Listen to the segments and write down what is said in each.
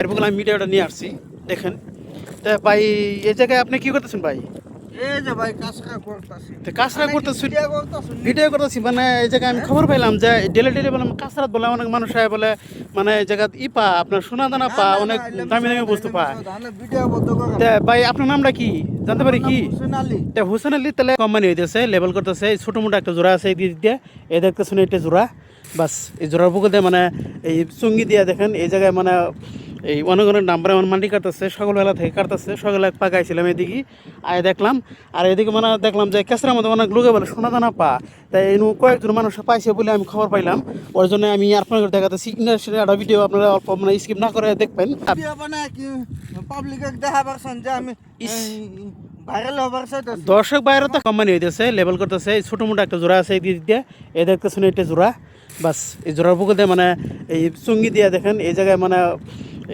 এরপর আমি মিডিয়াটা নিয়ে আসছি দেখেন। তা ভাই এই জায়গায় আপনি কি করতেছেন ভাই? এই যে ভাই কাজটা করতেছি। তো কাজটা করতেছি, ভিডিও করতেছি। ভিডিও করতেছি। মানে এই জায়গায় আমি খবর পাইলাম যে ডেলি ডেলি বলে কাঁচরাত বলে অনেক মানুষ আয় বলে, মানে এই জায়গা পা আপনার সোনা দানা পা অনেক দামি দামি বস্তু পায়। ভিডিও বন্ধ করে। তা ভাই আপনার নামটা কি জানতে পারি কি? হোসেন আলী। তা হোসেন আলী তাহলে কোম্পানি হইতেছে, লেবেল করতেছে, এই ছোটো মোটো একটা জোড়া আছে এই দিক দিয়ে, এই দেখতেছেন এটা জোড়া। বাস এই জোড়ার বুকে দিয়ে মানে এই চুঙ্গি দিয়ে দেখেন এই জায়গায় মানে এই অনেক অনেক নাম্বারে আমার মান্ডি কাটতেছে, সকালবেলা থেকে কাটতেছে। সকালে পাকাইছিলাম এদিকে আয় দেখলাম, আর এদিকে মানে দেখলাম যে কেঁচড়ার মধ্যে অনেক লোকে বলে সোনা দানা পা। তাই এই কয়েকজন মানুষ পাইছে বলে আমি খবর পাইলাম, ওর জন্য আমি আপনাদের দেখাতেছি। ইন্ডাস্ট্রির একটা ভিডিও আপনারা অল্প মানে স্কিপ না করে দেখবেন। ভিডিও বানায় কি পাবলিক দেখা পারছেন যে আমি ভাইরাল হবার চাইতে। দর্শক বাইরে তো কোম্পানি হইতেছে, লেবেল করতেছে, এই ছোটো মোটো একটা জোড়া আছে এই দিক দিয়ে, এই দেখতেছেন এটা জোড়া। বাস এই জোড়ার বুকে দিয়ে মানে এই চুঙ্গি দিয়ে দেখেন এই জায়গায় মানে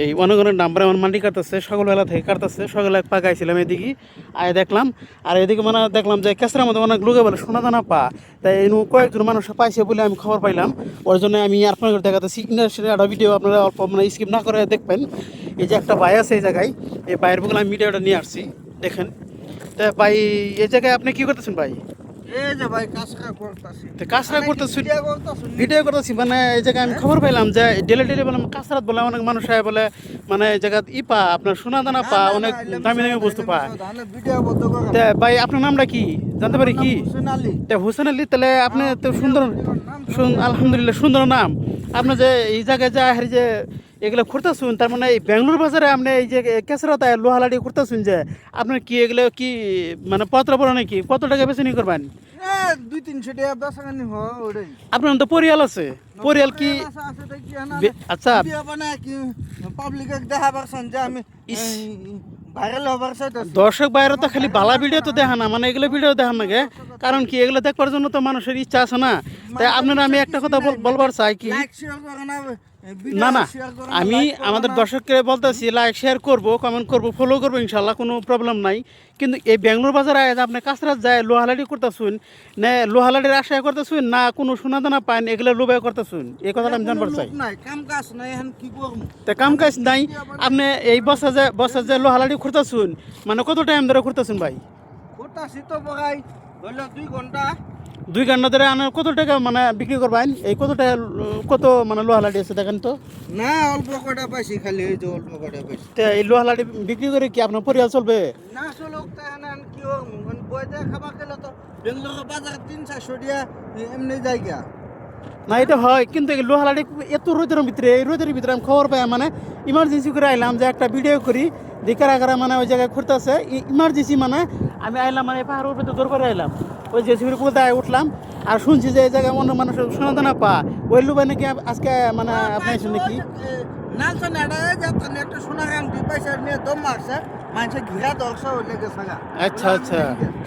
এই অনেক অনেক নাম্বারে আমার মান্ডি কাটতেছে, সকালবেলা থেকে কাটতেছে। সকালে পাকাইছিলাম এদিকে আয় দেখলাম, আর এদিকে মানে দেখলাম যে কেঁচড়ার মধ্যে অনেক লোকে বলে সোনা দানা পা। তাই এই কয়েকজন মানুষ পাইছে বলে আমি খবর পাইলাম, ওর জন্য আমি আপনাদের দেখাতেছি। ইন্ডাস্ট্রির একটা ভিডিও আপনারা অল্প মানে স্কিপ না করে দেখবেন। এই যে একটা ভাই আছে এই জায়গায়, এই ভাইয়ের বুকে আমি মিডিয়াটা নিয়ে আসছি দেখেন। তা ভাই এই জায়গায় আপনি কি করতেছেন ভাই? এই যে ভাই কাজটা করতেছি। তো কাজটা করতেছি, ভিডিও করতেছি। ভিডিও করতেছি। মানে এই জায়গায় আমি খবর পাইলাম যে ডেলি ডেলি বলে কাঁচরাত বলে অনেক মানুষ আয় বলে, মানে এই জায়গা পা আপনার সোনা দানা পা অনেক দামি দামি বস্তু পায়। ভিডিও বন্ধ করে। তা ভাই আপনার নামটা কি জানতে পারি কি? হোসেন আলী। তা হোসেন আলী তাহলে আপনি তো সুন্দর, আলহামদুলিল্লাহ সুন্দর নাম আপনার। যে এই জায়গায় যা হারি যে এগুলো করতেছুন, তার মানে এই বেঙ্গলোর বাজারে আপনি এই যে কেঁচড়াতে লোহালাড়ি করতেছুন, যে আপনার কি এগুলো কি মানে পত্র পড়া নাকি? কত টাকা বেচে করবেন? 200-300 টাকা বেচাকেনি হয় ওটাই। আপনার তো পরিয়াল আছে, পরিয়াল কি? আচ্ছা ভিডিও বানায় কি পাবলিক দেখা পারছেন যে আমি ভাইরাল হবার চাইতে। দর্শক বাইরে তো খালি বালা ভিডিও তো দেখা না, মানে এগুলো ভিডিও দেখান নাকি? কারণ কি এগুলো দেখবার জন্য তো মানুষের ইচ্ছা আছে না। তাই আপনারা আমি একটা কথা বলবার চাই কি, লাইক শেয়ার করে না। না না আমি আমাদের দর্শককে বলতেছি লাইক শেয়ার করবো, কমেন্ট করবো, ফলো করবো, ইনশাল্লাহ কোনো প্রবলেম নাই। কিন্তু এই বেঙ্গলোর বাজারে আপনি কাঁচরাত যায় লোহালাড়ি করতেছুন না, লোহালাড়ির আশায় করতেছুন না, কোনো সোনা দানা পান এগুলো লোভে করতেছুন, এই কথাটা আমি জানবার চাই। কাম কাজ নাই এখন কি করব? তা কাম কাজ নাই, আপনি এই বছর যে লোহালাড়ি করতেছুন, মানে কত টাইম ধরে করতেছুন ভাই? করতাছি তো বগাই হইলো 2 ঘন্টা। 2 ঘন্টা ধরে আনার কত টাকা মানে বিক্রি করবেন? এই কত টাকা কত মানে লোহালাড়ি আছে দেখেন তো? না অল্প কটা পাইছি, খালি এই যে অল্প কটা পাইছি। তা এই লোহালাড়ি বিক্রি করে কি আপনার পরিবার চলবে? না চলুক তা এখন কি করব? বইতে খাবার খেলে তো বেঙ্গলোর বাজার 300-400 টাকা এমনি জায়গা। না এটা হয়, কিন্তু এই লোহালাড়ি এত রোদের ভিতরে, এই রোদের ভিতরে আমি খবর পাই মানে ইমার্জেন্সি করে আইলাম যে একটা ভিডিও করি দেখার আগারে মানে ওই জায়গায় ঘুরতেছে ইমার্জেন্সি, মানে আমি আইলাম মানে পাহাড়ের উপরে দৌড় করে আইলাম, ওই জেসিবির কোথায় উঠলাম আর শুনছি যে এই জায়গায় অন্য মানুষ সোনা দানা পা, ওই লোভাই নাকি আজকে মানে আপনি আইসেন নাকি? নালসা নেড়া যাতে একটা সোনা গান 2 পয়সা নিয়ে দম মারছে, মানুষে ঘিরা দর্শক হইলে গেছে গা। আচ্ছা আচ্ছা,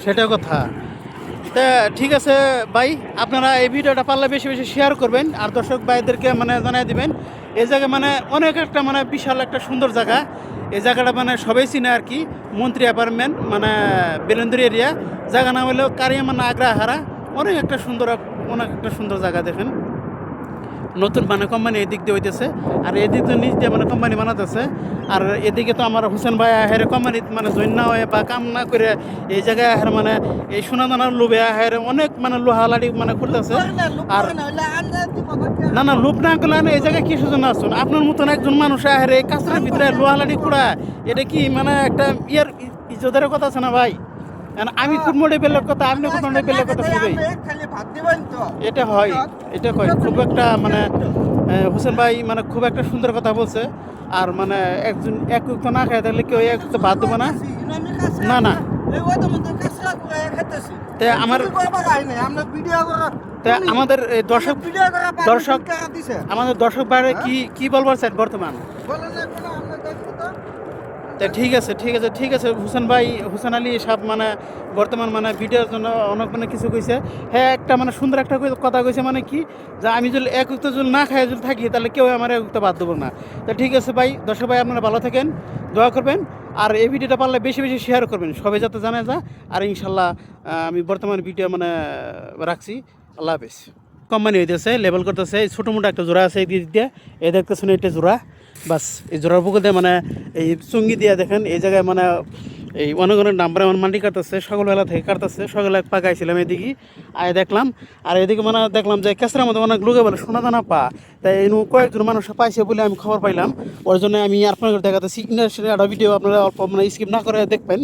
সেটা কথা। তা ঠিক আছে ভাই, আপনারা এই ভিডিওটা পারলে বেশি বেশি শেয়ার করবেন আর দর্শক ভাইদেরকে মানে জানাই দিবেন। এই জায়গায় মানে অনেক একটা মানে বিশাল একটা সুন্দর জায়গা। এই জায়গাটা মানে সবাই চিনে আর কি, মন্ত্রী অ্যাপার্টমেন্ট মানে বেলেন্দুর এরিয়া। জায়গা নাম হলো কারিয়ামানা আগ্রাহারা। অনেক একটা সুন্দর জায়গা দেখেন। নতুন মানে কোম্পানি এদিক দিয়ে হইতেছে, আর এদিক দিয়ে নিচ দিয়ে মানে কোম্পানি বানাতেছে। আর এদিকে তো আমার হোসেন ভাই আহের কোম্পানি মানে জৈন না হয়ে বা কাম না করে এই জায়গায় আহের মানে এই সোনাদানার লোভে আহের অনেক মানে লোহালাড়ি মানে করতেছে। আর না না লোভ না করলে এই জায়গায় কি সুজন আসুন, আপনার মতন একজন মানুষ আহের এই কাঁচরার ভিতরে লোহালাড়ি কুড়া, এটা কি মানে একটা ইজ্জতের কথা আছে না ভাই? আমি কোন মোড়ে পেলের কথা, আপনি কোন মোড়ে পেলের কথা শুনবেই, এটা হয়। এটা হয় খুব একটা মানে হোসেন ভাই মানে খুব একটা সুন্দর কথা বলছে। আর মানে একজন এক তো না খায় তাহলে কেউ এক তো বাদ দেবো না। না না আমার আমাদের দর্শক আমাদের দর্শক বাইরে কি বলবার চাই বর্তমান? তা ঠিক আছে হোসেন আলী সাহেব মানে বর্তমান মানে ভিডিওর জন্য অনেক মানে কিছু কইছে। হ্যাঁ একটা মানে সুন্দর একটা কথা কইছে, মানে কি যে আমি যদি এক উক্ত যদি না খাই যদি থাকি তাহলে কেউ আমার এক উক্ত বাদ দেবো না। তা ঠিক আছে ভাই, দর্শক ভাই আপনারা ভালো থাকেন, দোয়া করবেন আর এই ভিডিওটা পারলে বেশি বেশি শেয়ার করবেন, সবাই যাতে জানা যায়। আর ইনশাল্লাহ আমি বর্তমান ভিডিও মানে রাখছি। আল্লাহ হাফেজ। কোম্পানি হইতেছে, লেবেল করতেছে, ছোটো মোটো একটা জোড়া আছে এই দিক দিয়ে, এই দেখতেছেন এটা জোড়া। বাস এই জোড়ার পুকুরে মানে এই চুঙ্গি দিয়ে দেখেন এই জায়গায় মানে এই অনেক অনেক নাম্বারে আমার মাটি কাটতেছে সকালবেলা থেকে কাটতেছে সকালে পাকাইছিলাম এদিকে আয় দেখলাম আর এদিকে মানে দেখলাম যে কেঁচড়ার মধ্যে অনেক লোকে বলে সোনা দানা পা তাই এই কয়েকজন মানুষ পাইছে বলে আমি খবর পাইলাম ওর জন্য আমি আপনাদের দেখাতেছি ইন্ডাস্ট্রিয়াল একটা ভিডিও আপনারা অল্প মানে স্কিপ না করে দেখবেন।